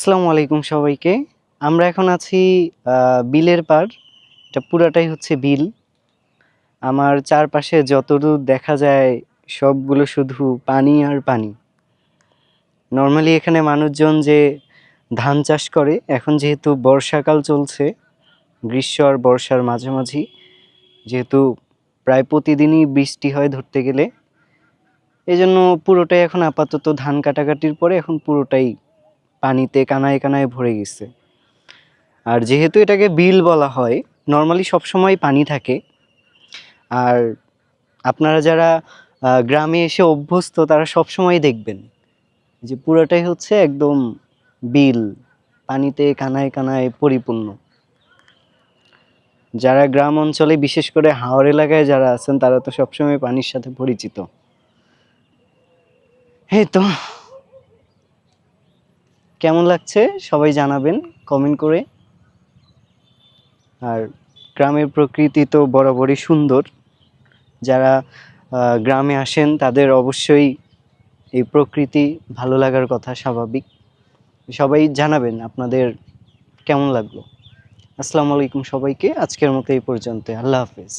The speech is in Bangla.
আসসালামু আলাইকুম সবাইকে। আমরা এখন আছি বিলের পাড়। এটা পুরাটাই হচ্ছে বিল। আমার চারপাশে যতদূর দেখা যায় সবগুলো শুধু পানি আর পানি। নর্মালি এখানে মানুষজন যে ধান চাষ করে, এখন যেহেতু বর্ষাকাল চলছে, গ্রীষ্ম আর বর্ষার মাঝামাঝি, যেহেতু প্রায় প্রতিদিনই বৃষ্টি হয় ধরতে গেলে, এজন্য পুরোটাই এখন আপাতত ধান কাটাকাটির পরে এখন পুরোটাই পানিতে কানায় কানায় ভরে গেছে। আর যেহেতু এটাকে বিল বলা হয়, নর্মালি সবসময় পানি থাকে। আর আপনারা যারা গ্রামে এসে অভ্যস্ত তারা সবসময় দেখবেন যে পুরোটাই হচ্ছে একদম বিল, পানিতে কানায় কানায় পরিপূর্ণ। যারা গ্রাম অঞ্চলে বিশেষ করে হাওর এলাকায় যারা আছেন তারা তো সবসময় পানির সাথে পরিচিত। এই তো, কেমন লাগছে সবাই জানাবেন কমেন্ট করে। আর গ্রামের প্রকৃতি তো বরাবরই সুন্দর। যারা গ্রামে আসেন তাদের অবশ্যই এই প্রকৃতি ভালো লাগার কথা স্বাভাবিক। সবাই জানাবেন আপনাদের কেমন লাগলো। আসসালামু আলাইকুম সবাইকে। আজকের মতো এই পর্যন্ত। আল্লাহ হাফেজ।